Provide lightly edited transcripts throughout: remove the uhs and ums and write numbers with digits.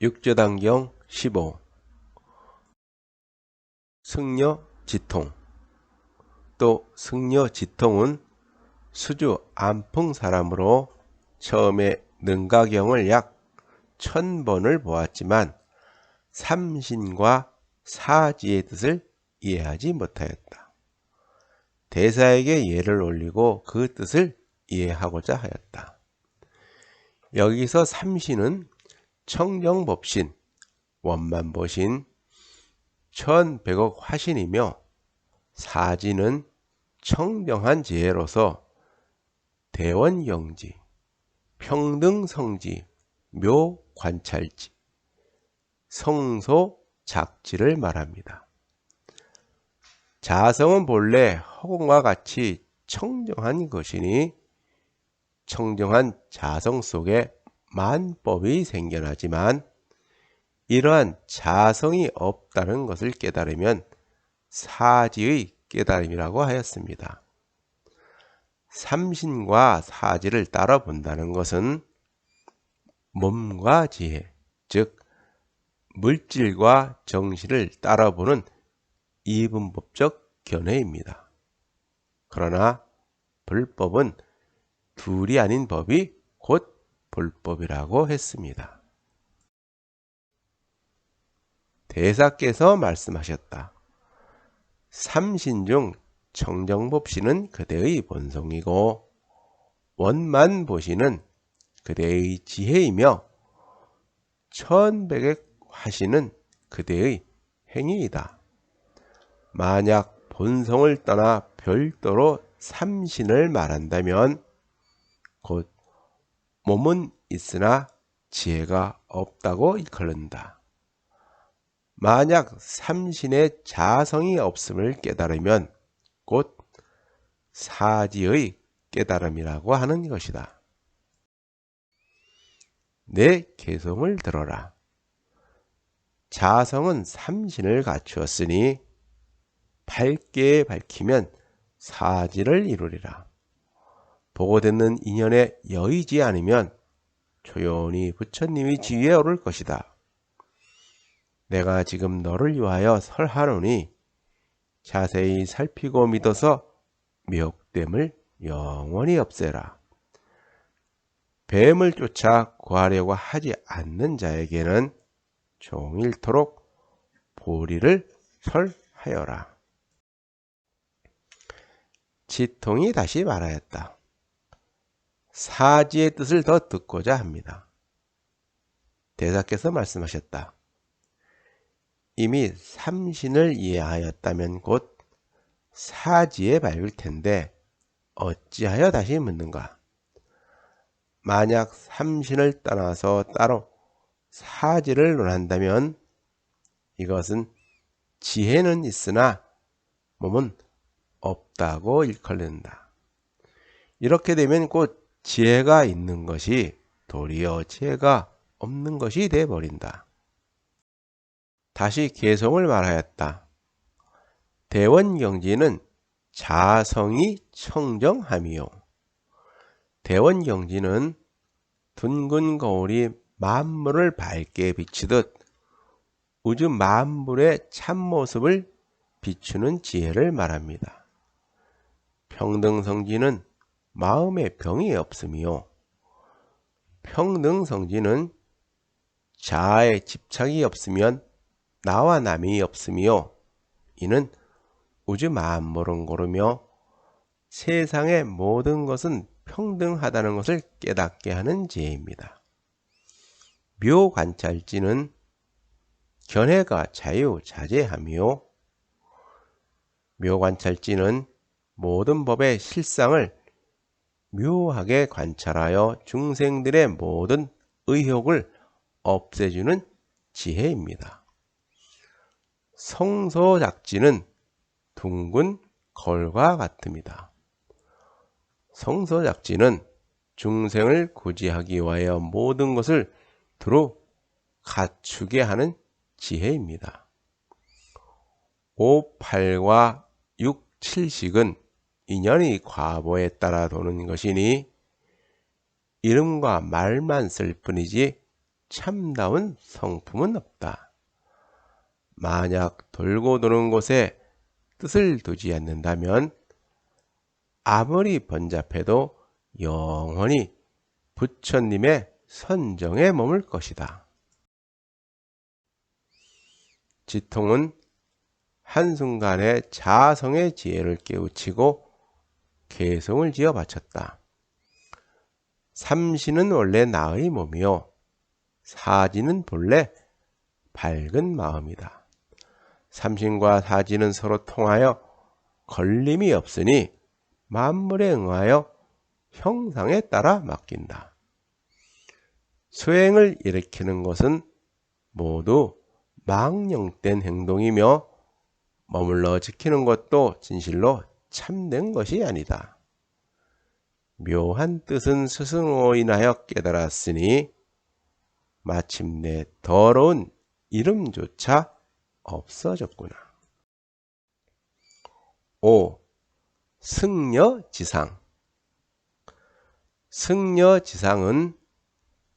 육조단경 15 승려지통. 또 승려지통은 수주 안풍 사람으로 처음에 능가경을 약 1000번을 보았지만 삼신과 사지의 뜻을 이해하지 못하였다. 대사에게 예를 올리고 그 뜻을 이해하고자 하였다. 여기서 삼신은 청정법신, 원만보신, 1100억 화신이며 사지는 청정한 지혜로서 대원경지, 평등성지, 묘관찰지, 성소작지를 말합니다. 자성은 본래 허공과 같이 청정한 것이니 청정한 자성 속에 만법이 생겨나지만 이러한 자성이 없다는 것을 깨달으면 사지의 깨달음이라고 하였습니다. 삼신과 사지를 따라 본다는 것은 몸과 지혜, 즉 물질과 정신을 따라보는 이분법적 견해입니다. 그러나 불법은 둘이 아닌 법이 곧 불법이라고 했습니다. 대사께서 말씀하셨다. 삼신 중 청정법신은 그대의 본성이고 원만보신은 그대의 지혜이며 1100의 화신은 그대의 행위이다. 만약 본성을 떠나 별도로 삼신을 말한다면 곧 몸은 있으나 지혜가 없다고 일컬는다. 만약 삼신의 자성이 없음을 깨달으면 곧 사지의 깨달음이라고 하는 것이다. 내 개성을 들어라. 자성은 삼신을 갖추었으니 밝게 밝히면 사지를 이루리라. 보고듣는 인연에 여의지 않으면 조용히 부처님이 지위에 오를 것이다. 내가 지금 너를 위하여 설하노니 자세히 살피고 믿어서 미혹됨을 영원히 없애라. 뱀을 쫓아 구하려고 하지 않는 자에게는 종일토록 보리를 설하여라. 지통이 다시 말하였다. 사지의 뜻을 더 듣고자 합니다. 대사께서 말씀하셨다. 이미 삼신을 이해하였다면 곧 사지에 밝을 텐데 어찌하여 다시 묻는가? 만약 삼신을 떠나서 따로 사지를 논한다면 이것은 지혜는 있으나 몸은 없다고 일컬는다. 이렇게 되면 곧 지혜가 있는 것이 도리어 지혜가 없는 것이 되어버린다. 다시 개성을 말하였다. 대원경지는 자성이 청정함이요. 대원경지는 둥근 거울이 만물을 밝게 비추듯 우주 만물의 참모습을 비추는 지혜를 말합니다. 평등성지는 마음에 병이 없으며 평등성지는 자아에 집착이 없으면 나와 남이 없으며 이는 우주 만물은 고르며 세상의 모든 것은 평등하다는 것을 깨닫게 하는 지혜입니다. 묘관찰지는 견해가 자유자재하며 묘관찰지는 모든 법의 실상을 묘하게 관찰하여 중생들의 모든 의혹을 없애주는 지혜입니다. 성소작지는 둥근 거울과 같습니다. 성소작지는 중생을 구제하기 위하여 모든 것을 두루 갖추게 하는 지혜입니다. 5, 8과 6, 7식은 인연이 과보에 따라 도는 것이니 이름과 말만 쓸 뿐이지 참다운 성품은 없다. 만약 돌고 도는 곳에 뜻을 두지 않는다면 아무리 번잡해도 영원히 부처님의 선정에 머물 것이다. 지통은 한순간에 자성의 지혜를 깨우치고 개성을 지어 바쳤다. 삼신은 원래 나의 몸이요 사지는 본래 밝은 마음이다. 삼신과 사지는 서로 통하여 걸림이 없으니 만물에 응하여 형상에 따라 맡긴다. 수행을 일으키는 것은 모두 망령된 행동이며 머물러 지키는 것도 진실로 참된 것이 아니다. 묘한 뜻은 스승으로 인하여 깨달았으니 마침내 더러운 이름조차 없어졌구나. 5. 승려지상. 승려지상은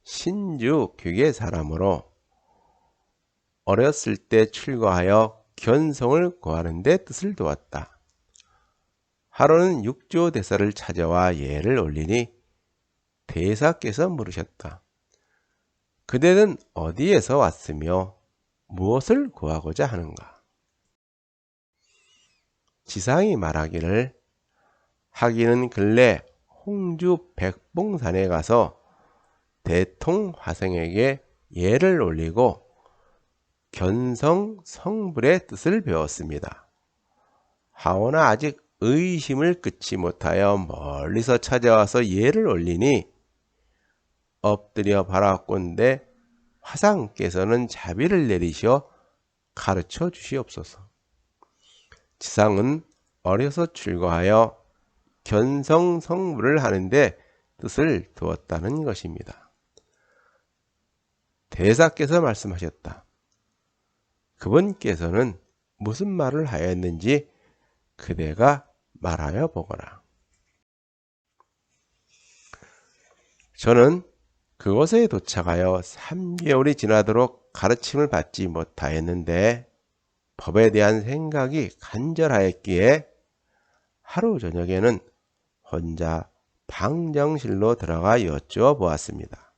신주 귀계 사람으로 어렸을 때 출가하여 견성을 구하는 데 뜻을 두었다. 하루는 육조 대사를 찾아와 예를 올리니 대사께서 물으셨다. 그대는 어디에서 왔으며 무엇을 구하고자 하는가? 지상이 말하기를 하기는 근래 홍주 백봉산에 가서 대통화생에게 예를 올리고 견성 성불의 뜻을 배웠습니다. 하오나 아직 의심을 끊지 못하여 멀리서 찾아와서 예를 올리니 엎드려 바라본데 화상께서는 자비를 내리시어 가르쳐 주시옵소서. 지상은 어려서 출가하여 견성 성불을 하는데 뜻을 두었다는 것입니다. 대사께서 말씀하셨다. 그분께서는 무슨 말을 하였는지 그대가 말하여 보거라. 저는 그곳에 도착하여 3개월이 지나도록 가르침을 받지 못하였는데 법에 대한 생각이 간절하였기에 하루 저녁에는 혼자 방정실로 들어가 여쭈어 보았습니다.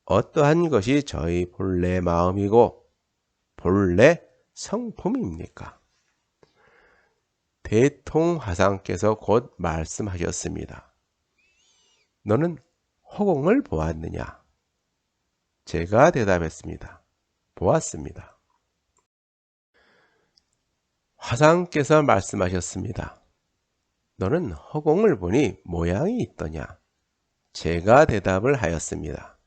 어떠한 것이 저희 본래 마음이고 본래 성품입니까? 대통화상께서 곧 말씀하셨습니다. 너는 허공을 보았느냐? 제가 대답했습니다. 보았습니다. 화상께서 말씀하셨습니다. 너는 허공을 보니 모양이 있더냐? 제가 대답을 하였습니다.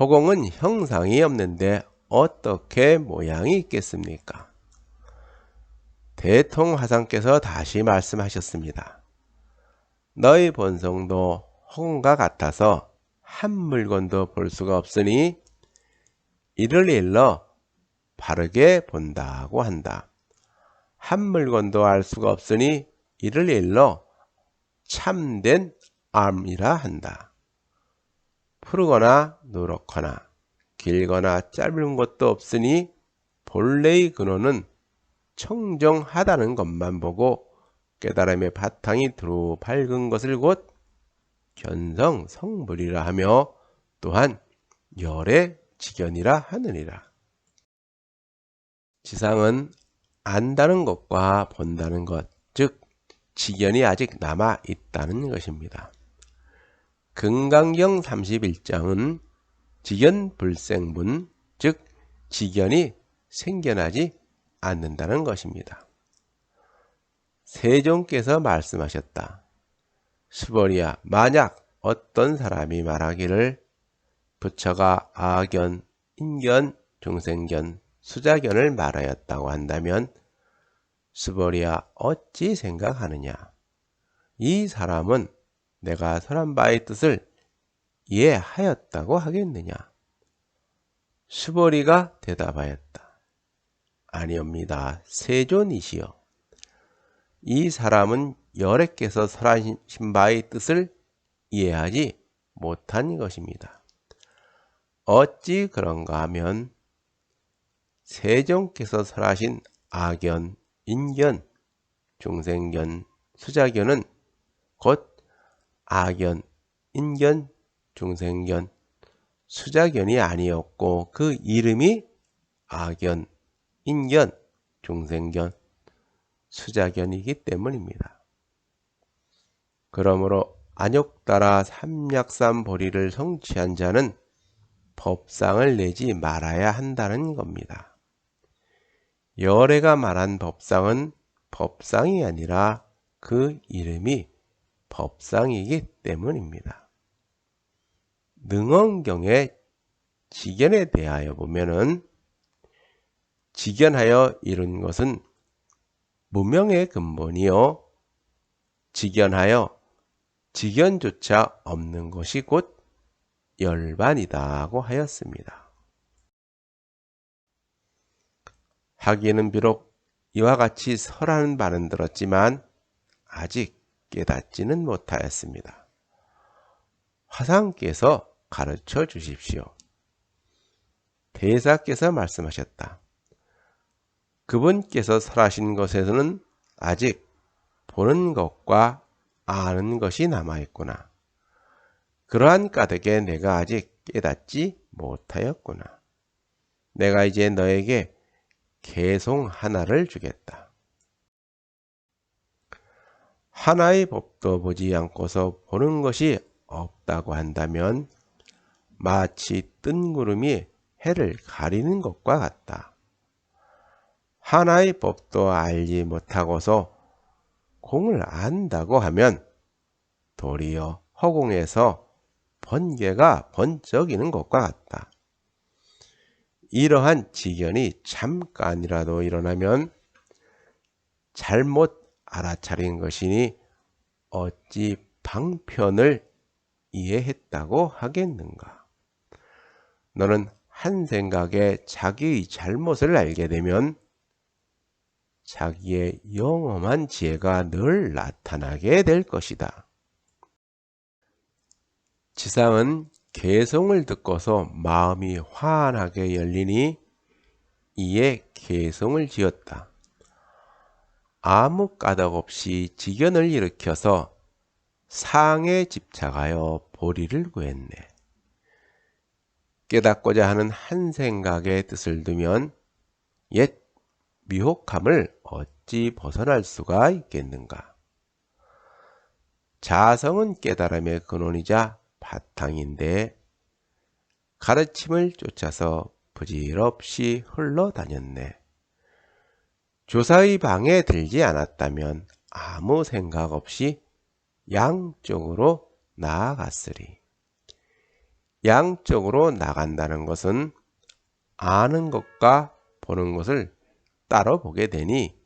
허공은 형상이 없는데 어떻게 모양이 있겠습니까? 대통화상께서 다시 말씀하셨습니다. 너희 본성도 허공과 같아서 한 물건도 볼 수가 없으니 이를 일러 바르게 본다고 한다. 한 물건도 알 수가 없으니 이를 일러 참된 암이라 한다. 푸르거나 누렇거나 길거나 짧은 것도 없으니 본래의 근원은 청정하다는 것만 보고 깨달음의 바탕이 두루 밝은 것을 곧 견성 성불이라 하며 또한 열의 직견이라 하느니라. 지상은 안다는 것과 본다는 것, 즉 직견이 아직 남아 있다는 것입니다. 금강경 31장은 직견불생문, 즉 직견이 생겨나지 않는다는 것입니다. 세종께서 말씀하셨다. 수벌이야, 만약 어떤 사람이 말하기를 부처가 아견, 인견, 중생견, 수자견을 말하였다고 한다면 수벌이야 어찌 생각하느냐? 이 사람은 내가 설한 바의 뜻을 이해하였다고 하겠느냐? 수벌이가 대답하였다. 아니옵니다. 세존이시여. 이 사람은 열애께서 설하신 바의 뜻을 이해하지 못한 것입니다. 어찌 그런가 하면 세종께서 설하신 악연, 인견, 중생견, 수자견은 곧 악연, 인견, 중생견, 수자견이 아니었고 그 이름이 악연, 인견, 중생견, 수자견이기 때문입니다. 그러므로 안욕따라 삼약삼보리를 성취한 자는 법상을 내지 말아야 한다는 겁니다. 열애가 말한 법상은 법상이 아니라 그 이름이 법상이기 때문입니다. 능언경의 직연에 대하여 보면은 직연하여 이룬 것은 무명의 근본이요 직연하여 직연조차 없는 것이 곧 열반이다고 하였습니다. 하기는 비록 이와 같이 설하는 바는 들었지만 아직 깨닫지는 못하였습니다. 화상께서 가르쳐 주십시오. 대사께서 말씀하셨다. 그분께서 설하신 것에서는 아직 보는 것과 아는 것이 남아있구나. 그러한 까닭에 내가 아직 깨닫지 못하였구나. 내가 이제 너에게 개송 하나를 주겠다. 하나의 법도 보지 않고서 보는 것이 없다고 한다면 마치 뜬 구름이 해를 가리는 것과 같다. 하나의 법도 알지 못하고서 공을 안다고 하면 도리어 허공에서 번개가 번쩍이는 것과 같다. 이러한 지견이 잠깐이라도 일어나면 잘못 알아차린 것이니 어찌 방편을 이해했다고 하겠는가. 너는 한 생각에 자기의 잘못을 알게 되면 자기의 영험한 지혜가 늘 나타나게 될 것이다. 지상은 개송을 듣고서 마음이 환하게 열리니 이에 개송을 지었다. 아무 까닭 없이 직연을 일으켜서 상에 집착하여 보리를 구했네. 깨닫고자 하는 한 생각의 뜻을 두면 옛 미혹함을 어찌 벗어날 수가 있겠는가. 자성은 깨달음의 근원이자 바탕인데 가르침을 쫓아서 부질없이 흘러다녔네. 조사의 방에 들지 않았다면 아무 생각 없이 양쪽으로 나아갔으리. 양쪽으로 나간다는 것은 아는 것과 보는 것을 따로 보게 되니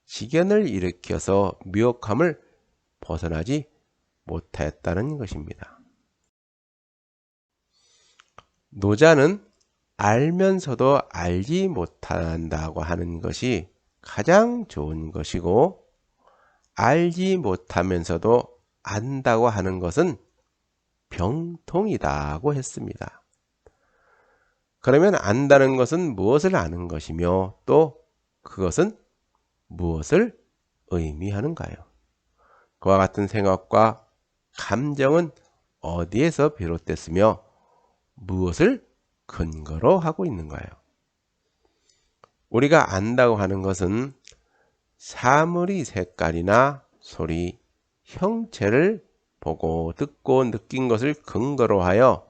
직연을 일으켜서 미혹함을 벗어나지 못하였다는 것입니다. 노자는 알면서도 알지 못한다고 하는 것이 가장 좋은 것이고 알지 못하면서도 안다고 하는 것은 병통이다고 했습니다. 그러면 안다는 것은 무엇을 아는 것이며 또 그것은 무엇을 의미하는가요? 그와 같은 생각과 감정은 어디에서 비롯됐으며 무엇을 근거로 하고 있는가요? 우리가 안다고 하는 것은 사물의 색깔이나 소리, 형체를 보고 듣고 느낀 것을 근거로 하여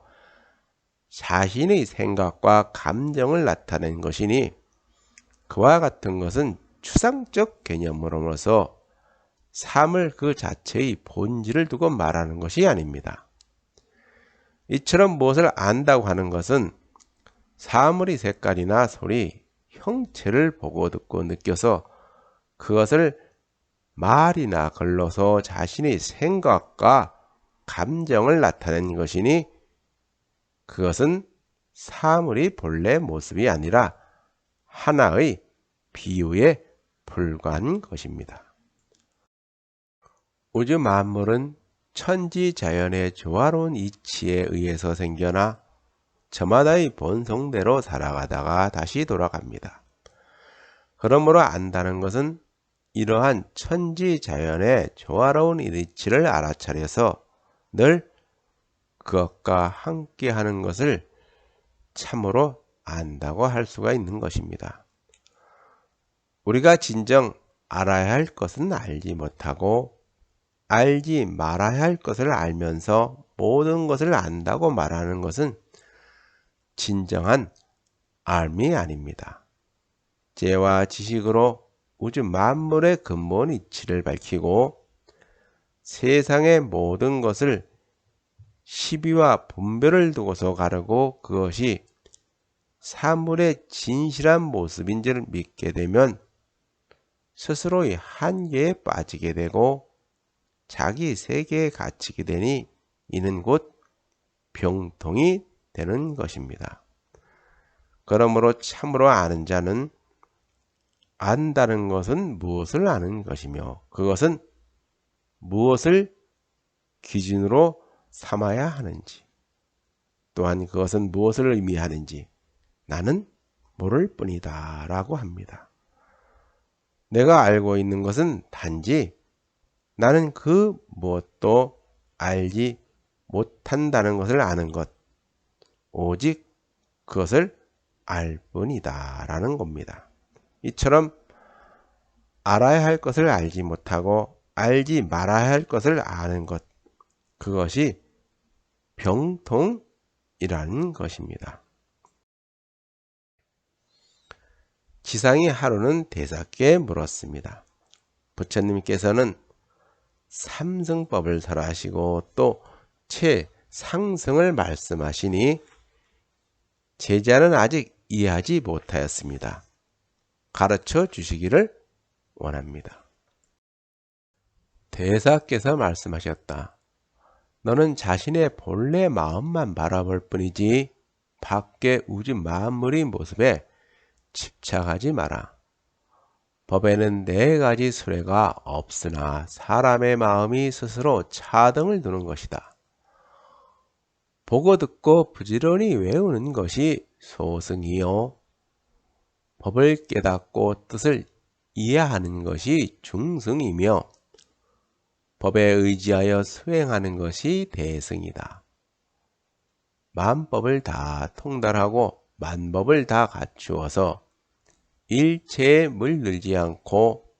자신의 생각과 감정을 나타낸 것이니 그와 같은 것은 추상적 개념으로서 사물 그 자체의 본질을 두고 말하는 것이 아닙니다. 이처럼 무엇을 안다고 하는 것은 사물의 색깔이나 소리, 형체를 보고 듣고 느껴서 그것을 말이나 글로서 자신의 생각과 감정을 나타낸 것이니 그것은 사물의 본래 모습이 아니라 하나의 비유에 불과한 것입니다. 우주 만물은 천지자연의 조화로운 이치에 의해서 생겨나 저마다의 본성대로 살아가다가 다시 돌아갑니다. 그러므로 안다는 것은 이러한 천지자연의 조화로운 이치를 알아차려서 늘 그것과 함께하는 것을 참으로 안다고 할 수가 있는 것입니다. 우리가 진정 알아야 할 것은 알지 못하고 알지 말아야 할 것을 알면서 모든 것을 안다고 말하는 것은 진정한 알미 아닙니다. 재와 지식으로 우주 만물의 근본 이치를 밝히고 세상의 모든 것을 시비와 분별을 두고서 가르고 그것이 사물의 진실한 모습인 줄 믿게 되면 스스로의 한계에 빠지게 되고 자기 세계에 갇히게 되니 이는 곧 병통이 되는 것입니다. 그러므로 참으로 아는 자는 안다는 것은 무엇을 아는 것이며 그것은 무엇을 기준으로 삼아야 하는지 또한 그것은 무엇을 의미하는지 나는 모를 뿐이다 라고 합니다. 내가 알고 있는 것은 단지 나는 그 무엇도 알지 못한다는 것을 아는 것, 오직 그것을 알 뿐이다 라는 겁니다. 이처럼 알아야 할 것을 알지 못하고 알지 말아야 할 것을 아는 것, 그것이 병통이라는 것입니다. 지상이 하루는 대사께 물었습니다. 부처님께서는 삼승법을 설하시고 또 최상승을 말씀하시니 제자는 아직 이해하지 못하였습니다. 가르쳐 주시기를 원합니다. 대사께서 말씀하셨다. 너는 자신의 본래 마음만 바라볼 뿐이지 밖의 우주 만물의 모습에 집착하지 마라. 법에는 4가지 수레가 없으나 사람의 마음이 스스로 차등을 두는 것이다. 보고 듣고 부지런히 외우는 것이 소승이요. 법을 깨닫고 뜻을 이해하는 것이 중승이며 법에 의지하여 수행하는 것이 대승이다. 만법을 다 통달하고 만법을 다 갖추어서 일체에 물들지 않고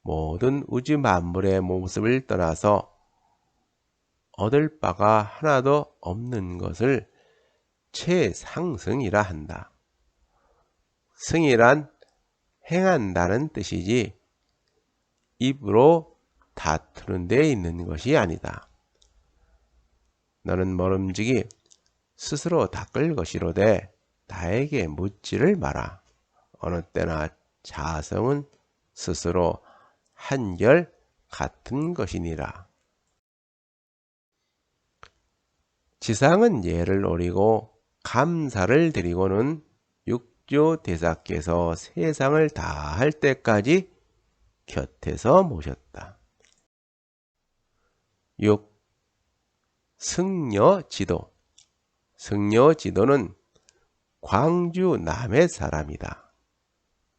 모든 우주 만물의 모습을 떠나서 얻을 바가 하나도 없는 것을 최상승이라 한다. 승이란 행한다는 뜻이지 입으로 다투는 데 있는 것이 아니다. 너는 모름지기 스스로 닦을 것이로되 나에게 묻지를 마라. 어느 때나 자성은 스스로 한결 같은 것이니라. 지상은 예를 노리고 감사를 드리고는 육조 대사께서 세상을 다 할 때까지 곁에서 모셨다. 6. 승려지도. 승려지도는 광주 남해 사람이다.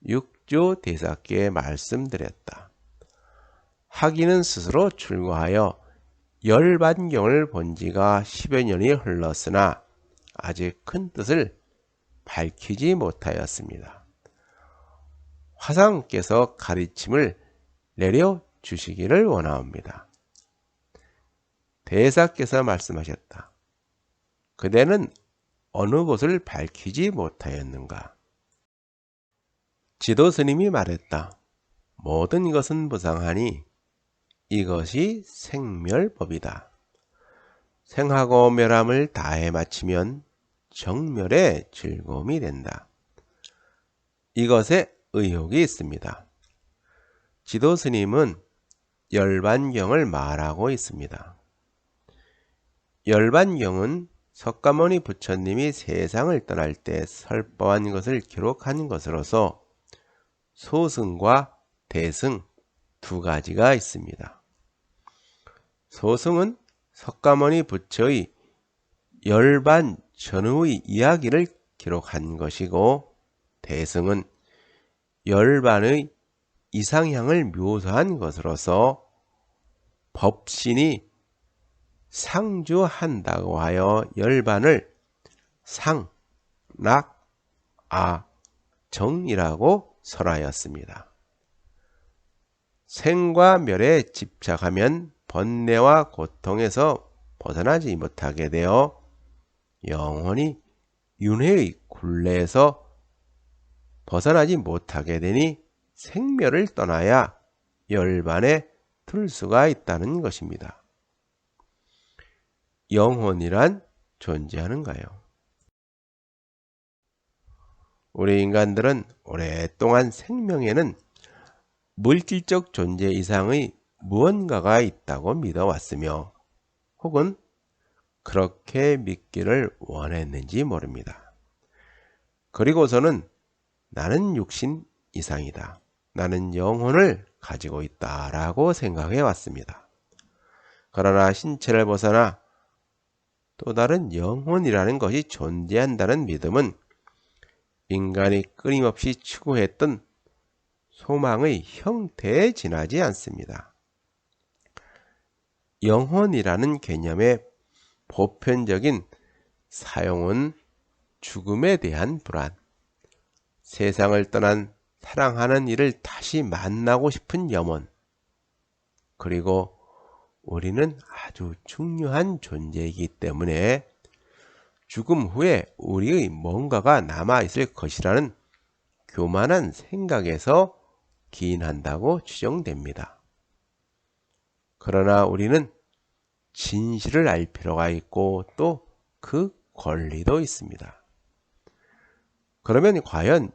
육조 대사께 말씀드렸다. 학인은 스스로 출가하여 열반경을 본 지가 10여 년이 흘렀으나 아직 큰 뜻을 밝히지 못하였습니다. 화상께서 가르침을 내려주시기를 원하옵니다. 대사께서 말씀하셨다. 그대는 어느 곳을 밝히지 못하였는가? 지도스님이 말했다. 모든 것은 무상하니 이것이 생멸법이다. 생하고 멸함을 다해 마치면 정멸의 즐거움이 된다. 이것에 의혹이 있습니다. 지도스님은 열반경을 말하고 있습니다. 열반경은 석가모니 부처님이 세상을 떠날 때 설법한 것을 기록한 것으로서 소승과 대승 2가지가 있습니다. 소승은 석가모니 부처의 열반 전후의 이야기를 기록한 것이고, 대승은 열반의 이상향을 묘사한 것으로서 법신이 상주한다고 하여 열반을 상, 락, 아, 정이라고 설하였습니다. 생과 멸에 집착하면 번뇌와 고통에서 벗어나지 못하게 되어 영원히 윤회의 굴레에서 벗어나지 못하게 되니 생멸을 떠나야 열반에 들 수가 있다는 것입니다. 영혼이란 존재하는가요? 우리 인간들은 오랫동안 생명에는 물질적 존재 이상의 무언가가 있다고 믿어왔으며, 혹은 그렇게 믿기를 원했는지 모릅니다. 그리고서는 나는 육신 이상이다, 나는 영혼을 가지고 있다라고 생각해 왔습니다. 그러나 신체를 벗어나 또 다른 영혼이라는 것이 존재한다는 믿음은 인간이 끊임없이 추구했던 소망의 형태에 지나지 않습니다. 영혼이라는 개념의 보편적인 사용은 죽음에 대한 불안, 세상을 떠난 사랑하는 이를 다시 만나고 싶은 염원, 그리고 우리는 아주 중요한 존재이기 때문에 죽음 후에 우리의 뭔가가 남아있을 것이라는 교만한 생각에서 기인한다고 추정됩니다. 그러나 우리는 진실을 알 필요가 있고 또 그 권리도 있습니다. 그러면 과연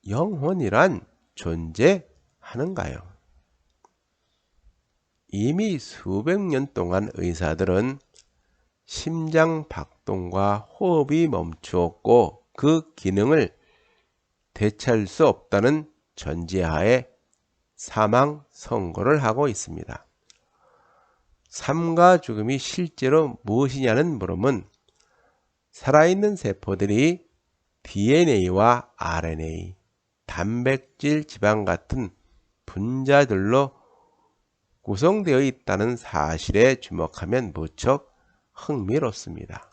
영혼이란 존재하는가요? 이미 수백 년 동안 의사들은 심장 박동과 호흡이 멈추었고 그 기능을 대체할 수 없다는 전제하에 사망 선고를 하고 있습니다. 삶과 죽음이 실제로 무엇이냐는 물음은 살아있는 세포들이 DNA와 RNA, 단백질, 지방 같은 분자들로 구성되어 있다는 사실에 주목하면 무척 흥미롭습니다.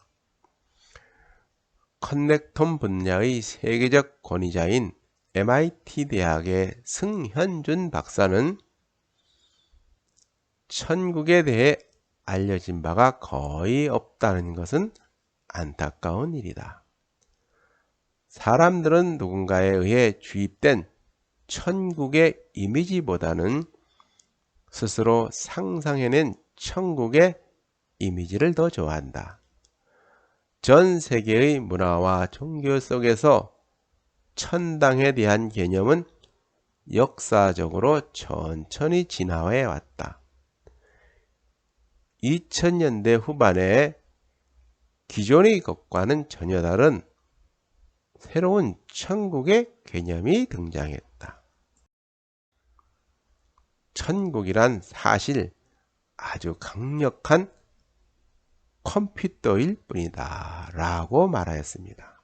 커넥톤 분야의 세계적 권위자인 MIT 대학의 승현준 박사는 천국에 대해 알려진 바가 거의 없다는 것은 안타까운 일이다. 사람들은 누군가에 의해 주입된 천국의 이미지보다는 스스로 상상해낸 천국의 이미지를 더 좋아한다. 전 세계의 문화와 종교 속에서 천당에 대한 개념은 역사적으로 천천히 진화해 왔다. 2000년대 후반에 기존의 것과는 전혀 다른 새로운 천국의 개념이 등장했다. 천국이란 사실 아주 강력한 컴퓨터일 뿐이다 라고 말하였습니다.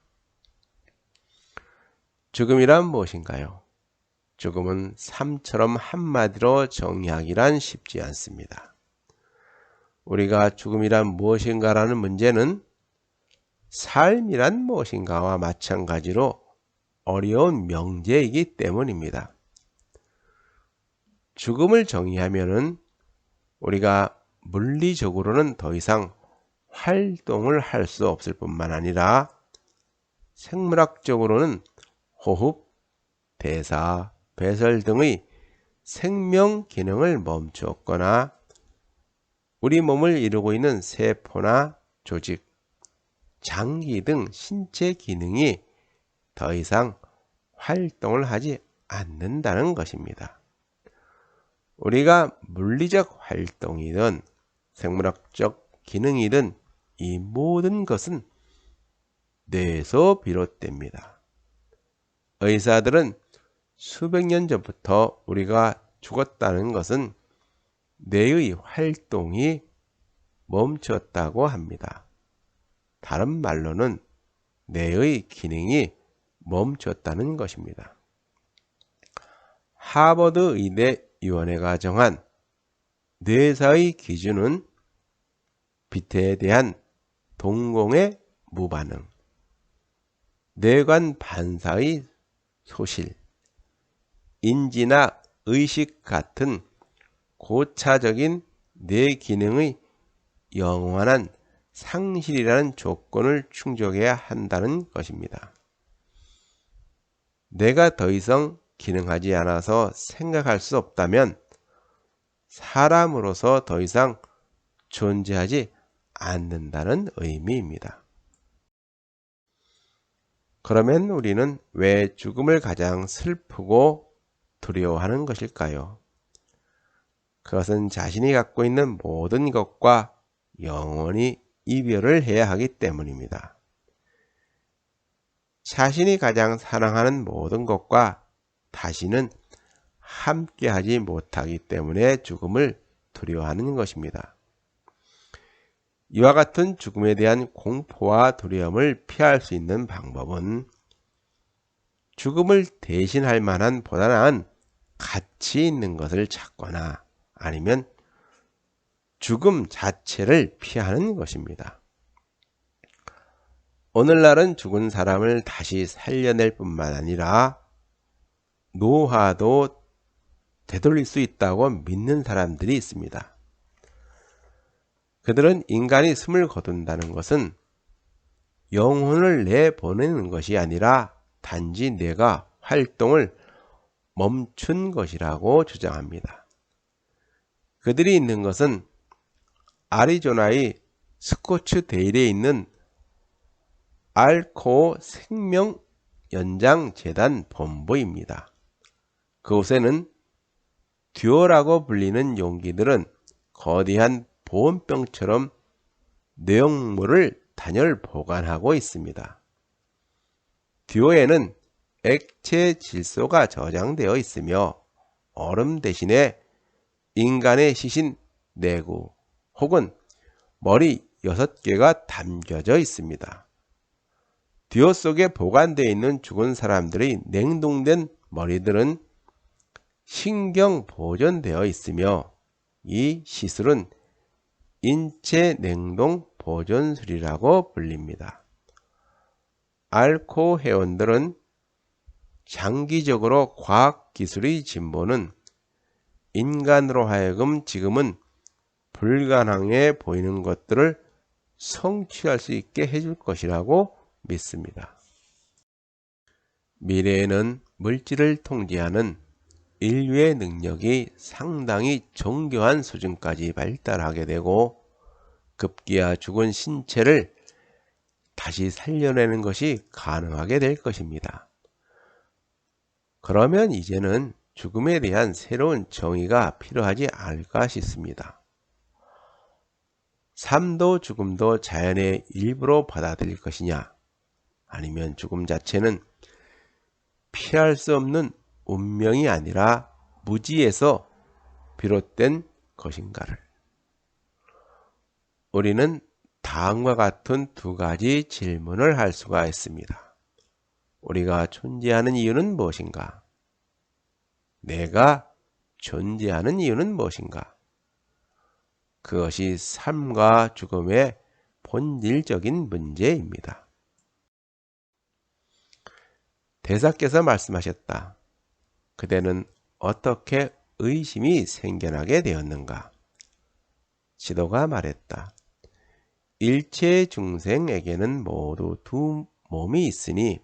죽음이란 무엇인가요? 죽음은 삶처럼 한마디로 정의하기란 쉽지 않습니다. 우리가 죽음이란 무엇인가라는 문제는 삶이란 무엇인가와 마찬가지로 어려운 명제이기 때문입니다. 죽음을 정의하면은 우리가 물리적으로는 더 이상 활동을 할 수 없을 뿐만 아니라 생물학적으로는 호흡, 대사, 배설 등의 생명 기능을 멈추었거나 우리 몸을 이루고 있는 세포나 조직, 장기 등 신체 기능이 더 이상 활동을 하지 않는다는 것입니다. 우리가 물리적 활동이든 생물학적 기능이든 이 모든 것은 뇌에서 비롯됩니다. 의사들은 수백 년 전부터 우리가 죽었다는 것은 뇌의 활동이 멈췄다고 합니다. 다른 말로는 뇌의 기능이 멈췄다는 것입니다. 하버드 의대위원회가 정한 뇌사의 기준은 빛에 대한 동공의 무반응, 뇌관 반사의 소실, 인지나 의식 같은 고차적인 뇌 기능의 영원한 상실이라는 조건을 충족해야 한다는 것입니다. 뇌가 더 이상 기능하지 않아서 생각할 수 없다면 사람으로서 더 이상 존재하지 않는다는 의미입니다. 그러면 우리는 왜 죽음을 가장 슬프고 두려워하는 것일까요? 그것은 자신이 갖고 있는 모든 것과 영원히 이별을 해야 하기 때문입니다. 자신이 가장 사랑하는 모든 것과 다시는 함께하지 못하기 때문에 죽음을 두려워하는 것입니다. 이와 같은 죽음에 대한 공포와 두려움을 피할 수 있는 방법은 죽음을 대신할 만한 보다 나은 가치 있는 것을 찾거나 아니면 죽음 자체를 피하는 것입니다. 오늘날은 죽은 사람을 다시 살려낼 뿐만 아니라 노화도 되돌릴 수 있다고 믿는 사람들이 있습니다. 그들은 인간이 숨을 거둔다는 것은 영혼을 내보내는 것이 아니라 단지 뇌가 활동을 멈춘 것이라고 주장합니다. 그들이 있는 것은 아리조나의 스코츠데일에 있는 알코어 생명연장재단 본부입니다. 그곳에는 듀오라고 불리는 용기들은 거대한 보온병처럼 뇌용물을 단열 보관하고 있습니다. 듀오에는 액체 질소가 저장되어 있으며 얼음 대신에 인간의 시신 4구 혹은 머리 6개가 담겨져 있습니다. 듀오 속에 보관되어 있는 죽은 사람들의 냉동된 머리들은 신경 보존되어 있으며 이 시술은 인체 냉동 보존술이라고 불립니다. 알코올 회원들은 장기적으로 과학기술의 진보는 인간으로 하여금 지금은 불가능해 보이는 것들을 성취할 수 있게 해줄 것이라고 믿습니다. 미래에는 물질을 통제하는 인류의 능력이 상당히 정교한 수준까지 발달하게 되고 급기야 죽은 신체를 다시 살려내는 것이 가능하게 될 것입니다. 그러면 이제는 죽음에 대한 새로운 정의가 필요하지 않을까 싶습니다. 삶도 죽음도 자연의 일부로 받아들일 것이냐, 아니면 죽음 자체는 피할 수 없는 운명이 아니라 무지에서 비롯된 것인가를 우리는 다음과 같은 2가지 질문을 할 수가 있습니다. 우리가 존재하는 이유는 무엇인가? 내가 존재하는 이유는 무엇인가? 그것이 삶과 죽음의 본질적인 문제입니다. 대사께서 말씀하셨다. 그대는 어떻게 의심이 생겨나게 되었는가? 지도가 말했다. 일체 중생에게는 모두 2 몸이 있으니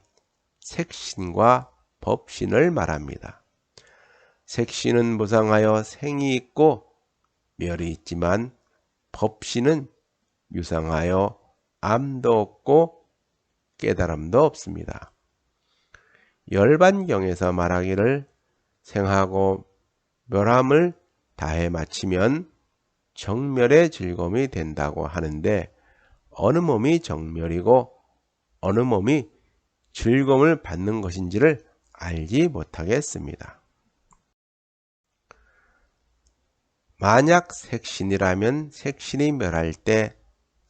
색신과 법신을 말합니다. 색신은 무상하여 생이 있고 멸이 있지만 법신은 유상하여 암도 없고 깨달음도 없습니다. 열반경에서 말하기를 생하고 멸함을 다해 마치면 정멸의 즐거움이 된다고 하는데 어느 몸이 정멸이고 어느 몸이 즐거움을 받는 것인지를 알지 못하겠습니다. 만약 색신이라면 색신이 멸할 때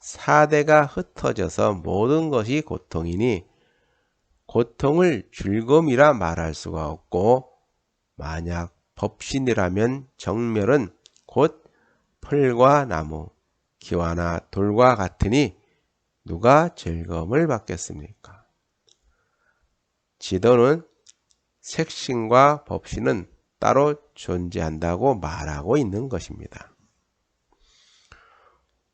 사대가 흩어져서 모든 것이 고통이니 고통을 즐거움이라 말할 수가 없고, 만약 법신이라면 정멸은 곧 풀과 나무, 기와나 돌과 같으니 누가 즐거움을 받겠습니까? 지도는 색신과 법신은 따로 존재한다고 말하고 있는 것입니다.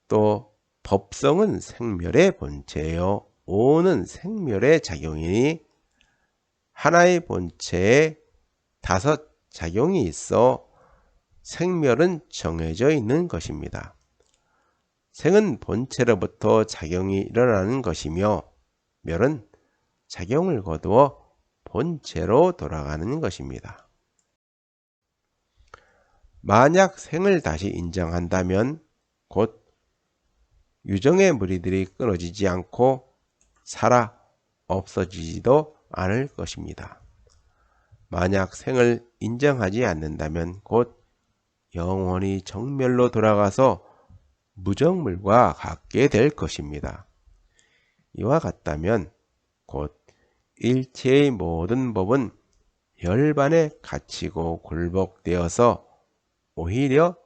또 법성은 생멸의 본체요, 오는 생멸의 작용이니 하나의 본체에 5 작용이 있어 생멸은 정해져 있는 것입니다. 생은 본체로부터 작용이 일어나는 것이며 멸은 작용을 거두어 본체로 돌아가는 것입니다. 만약 생을 다시 인정한다면 곧 유정의 무리들이 끊어지지 않고 살아 없어지지도 않을 것입니다. 만약 생을 인정하지 않는다면 곧 영원히 정멸로 돌아가서 무정물과 같게 될 것입니다. 이와 같다면 곧 일체의 모든 법은 열반에 갇히고 굴복되어서 오히려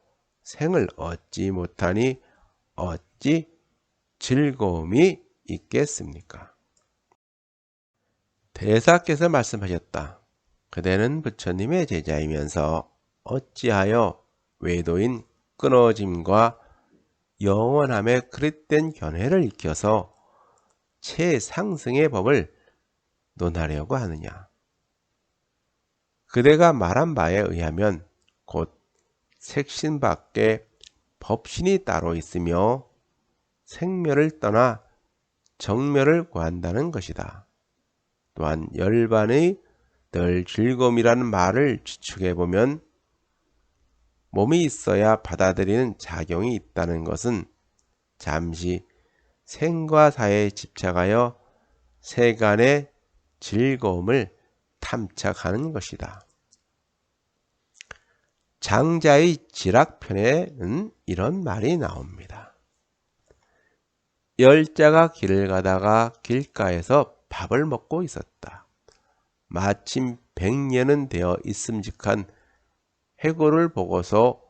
생을 얻지 못하니 어찌 즐거움이 있겠습니까? 대사께서 말씀하셨다. 그대는 부처님의 제자이면서 어찌하여 외도인 끊어짐과 영원함에 그릇된 견해를 익혀서 최상승의 법을 논하려고 하느냐? 그대가 말한 바에 의하면 곧 색신 밖에 법신이 따로 있으며 생멸을 떠나 정멸을 구한다는 것이다. 또한 열반의 늘 즐거움이라는 말을 추측해보면 몸이 있어야 받아들이는 작용이 있다는 것은 잠시 생과 사에 집착하여 세간의 즐거움을 탐착하는 것이다. 장자의 지락편에는 이런 말이 나옵니다. 열자가 길을 가다가 길가에서 밥을 먹고 있었다. 마침 100년은 되어 있음직한 해골을 보고서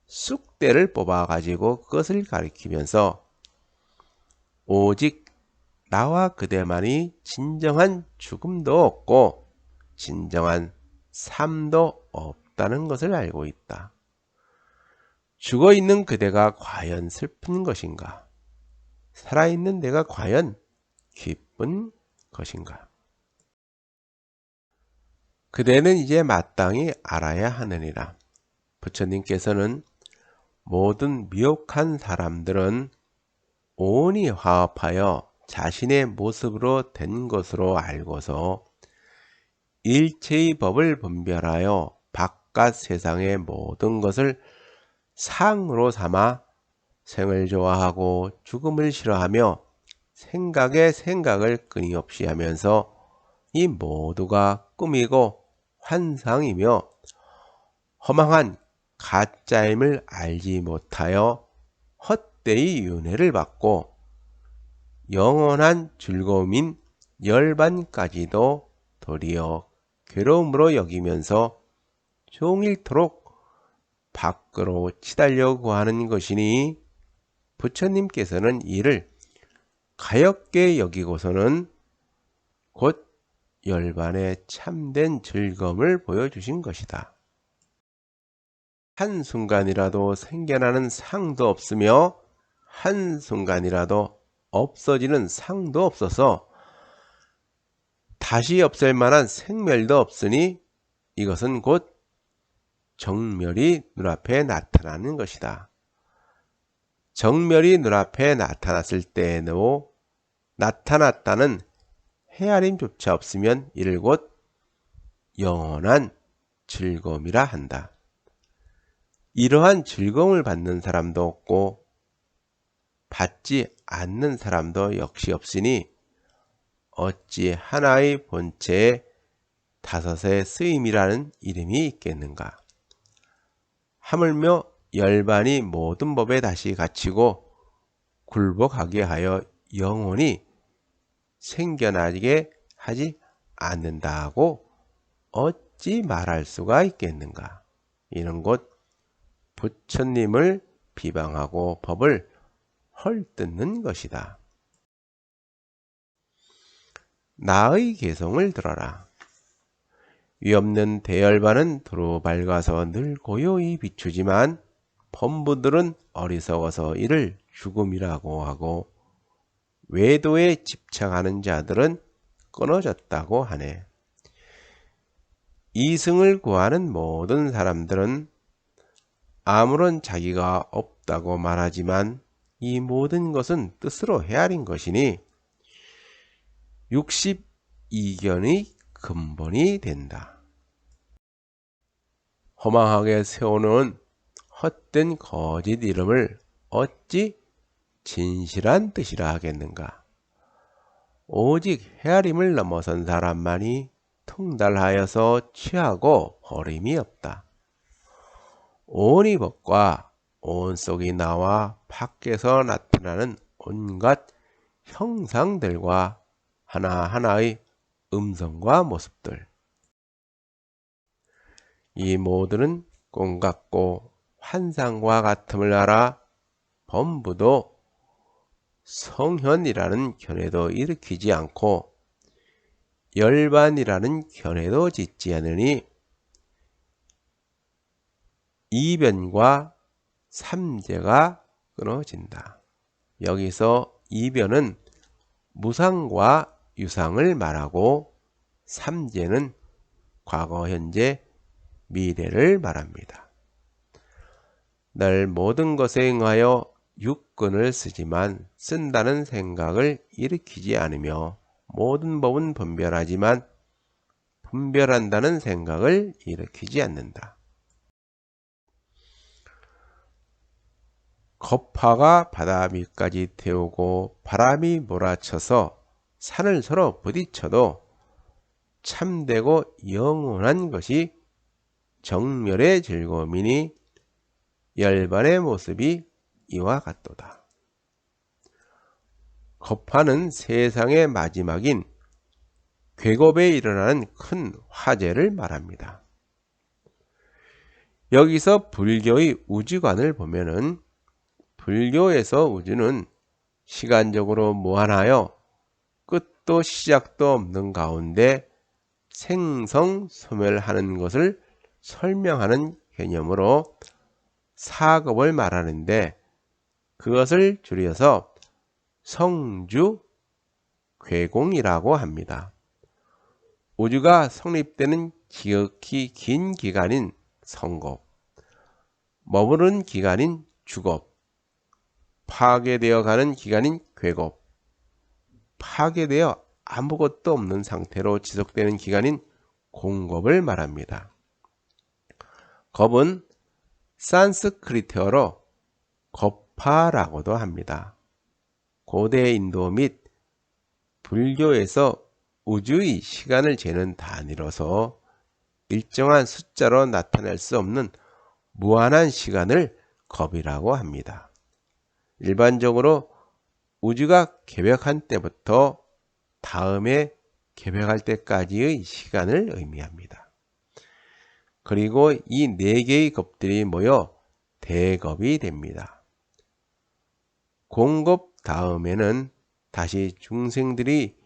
쑥대를 뽑아가지고 그것을 가리키면서 오직 나와 그대만이 진정한 죽음도 없고 진정한 삶도 없다는 것을 알고 있다. 죽어있는 그대가 과연 슬픈 것인가? 살아있는 내가 과연 기쁜 것인가? 그대는 이제 마땅히 알아야 하느니라. 부처님께서는 모든 미혹한 사람들은 온이 화합하여 자신의 모습으로 된 것으로 알고서 일체의 법을 분별하여 바깥 세상의 모든 것을 상으로 삼아 생을 좋아하고 죽음을 싫어하며 생각에 생각을 끊임없이 하면서 이 모두가 꿈이고 환상이며 허망한 가짜임을 알지 못하여 헛되이 윤회를 받고 영원한 즐거움인 열반까지도 도리어 괴로움으로 여기면서 종일토록 밖으로 치달려고 하는 것이니 부처님께서는 이를 가엾게 여기고서는 곧 열반의 참된 즐거움을 보여주신 것이다. 한순간이라도 생겨나는 상도 없으며 한순간이라도 없어지는 상도 없어서 다시 없앨 만한 생멸도 없으니 이것은 곧 정멸이 눈앞에 나타나는 것이다. 정멸이 눈앞에 나타났을 때에도 나타났다는 헤아림조차 없으면 이를 곧 영원한 즐거움이라 한다. 이러한 즐거움을 받는 사람도 없고 받지 않는 사람도 역시 없으니 어찌 하나의 본체에 5의 쓰임이라는 이름이 있겠는가? 하물며 열반이 모든 법에 다시 갇히고 굴복하게 하여 영원히 생겨나게 하지 않는다고 어찌 말할 수가 있겠는가. 이는 곧 부처님을 비방하고 법을 헐뜯는 것이다. 나의 개성을 들어라. 위없는 대열반은 두루 밝아서 늘 고요히 비추지만 범부들은 어리석어서 이를 죽음이라고 하고 외도에 집착하는 자들은 끊어졌다고 하네. 이승을 구하는 모든 사람들은 아무런 자기가 없다고 말하지만 이 모든 것은 뜻으로 헤아린 것이니 62견의 근본이 된다. 허망하게 세워놓은 헛된 거짓 이름을 어찌 진실한 뜻이라 하겠는가. 오직 헤아림을 넘어선 사람만이 통달하여서 취하고 버림이 없다. 온 법과 온 속이 나와 밖에서 나타나는 온갖 형상들과 하나하나의 음성과 모습들, 이 모두는 꿈 같고 환상과 같음을 알아 범부도 성현이라는 견해도 일으키지 않고 열반이라는 견해도 짓지 않으니 이변과 삼재가 끊어진다. 여기서 이변은 무상과 유상을 말하고 삼재는 과거, 현재, 미래를 말합니다. 늘 모든 것에 응하여 육근을 쓰지만 쓴다는 생각을 일으키지 않으며 모든 법은 분별하지만 분별한다는 생각을 일으키지 않는다. 거파가 바다 밑까지 태우고 바람이 몰아쳐서 산을 서로 부딪혀도 참되고 영원한 것이 정멸의 즐거움이니 열반의 모습이 이와 같도다. 거파는 세상의 마지막인 괴겁에 일어나는 큰 화재를 말합니다. 여기서 불교의 우주관을 보면은 불교에서 우주는 시간적으로 무한하여 끝도 시작도 없는 가운데 생성소멸하는 것을 설명하는 개념으로 사겁을 말하는데 그것을 줄여서 성주 괴공이라고 합니다. 우주가 성립되는 지극히 긴 기간인 성겁, 머무른 기간인 주겁, 파괴되어 가는 기간인 괴겁, 파괴되어 아무것도 없는 상태로 지속되는 기간인 공겁을 말합니다. 겁은 산스크리트어로 겁파라고도 합니다. 고대 인도 및 불교에서 우주의 시간을 재는 단위로서 일정한 숫자로 나타낼 수 없는 무한한 시간을 겁이라고 합니다. 일반적으로 우주가 개벽한 때부터 다음에 개벽할 때까지의 시간을 의미합니다. 그리고 이 네 개의 겁들이 모여 대겁이 됩니다. 공겁 다음에는 다시 중생들이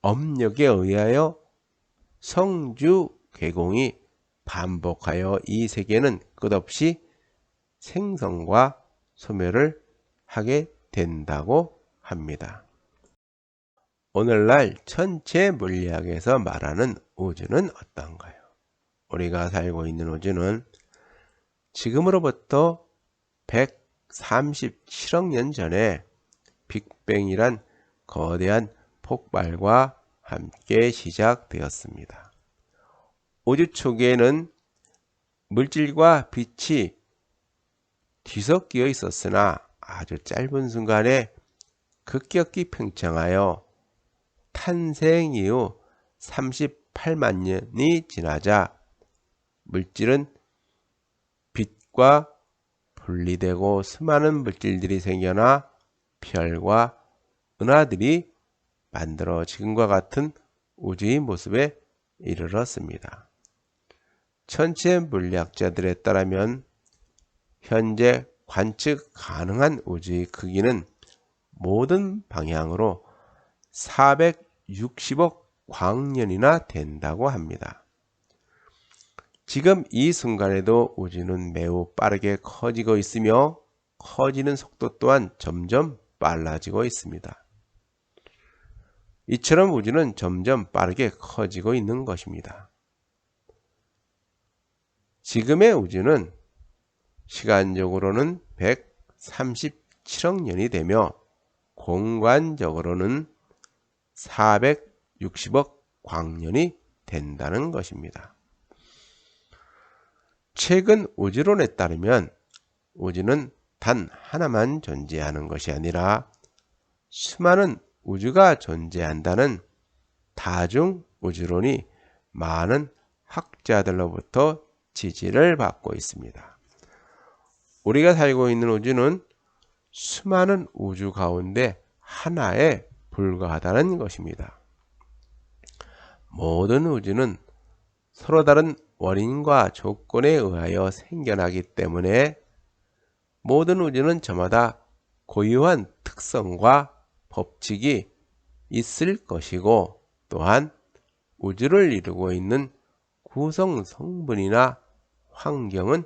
업력에 의하여 성주 괴공이 반복하여 이 세계는 끝없이 생성과 소멸을 하게 된다고 합니다. 오늘날 천체 물리학에서 말하는 우주는 어떤가요? 우리가 살고 있는 우주는 지금으로부터 137억 년 전에 빅뱅이란 거대한 폭발과 함께 시작되었습니다. 우주 초기에는 물질과 빛이 뒤섞여 있었으나 아주 짧은 순간에 급격히 팽창하여 탄생 이후 38만 년이 지나자 물질은 빛과 분리되고 수많은 물질들이 생겨나 별과 은하들이 만들어 지금과 같은 우주의 모습에 이르렀습니다. 천체 물리학자들에 따르면 현재 관측 가능한 우주의 크기는 모든 방향으로 460억 광년이나 된다고 합니다. 지금 이 순간에도 우주는 매우 빠르게 커지고 있으며 커지는 속도 또한 점점 빨라지고 있습니다. 이처럼 우주는 점점 빠르게 커지고 있는 것입니다. 지금의 우주는 시간적으로는 137억 년이 되며 공간적으로는 460억 광년이 된다는 것입니다. 최근 우주론에 따르면 우주는 단 하나만 존재하는 것이 아니라 수많은 우주가 존재한다는 다중 우주론이 많은 학자들로부터 지지를 받고 있습니다. 우리가 살고 있는 우주는 수많은 우주 가운데 하나에 불과하다는 것입니다. 모든 우주는 서로 다른 원인과 조건에 의하여 생겨나기 때문에 모든 우주는 저마다 고유한 특성과 법칙이 있을 것이고 또한 우주를 이루고 있는 구성 성분이나 환경은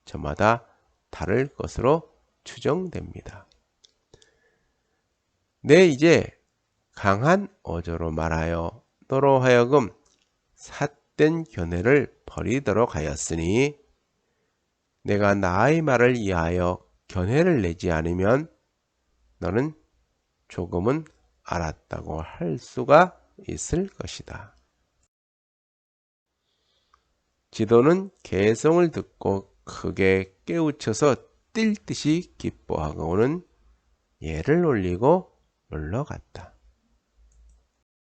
저마다 다를 것으로 추정됩니다. 내 이제 강한 어조로 말하여 너로 하여금 삿된 견해를 버리도록 하였으니 내가 나의 말을 이해하여 견해를 내지 않으면 너는 조금은 알았다고 할 수가 있을 것이다. 지도는 개성을 듣고 크게 깨우쳐서 뛸 듯이 기뻐하고는 예를 올리고 놀러 갔다.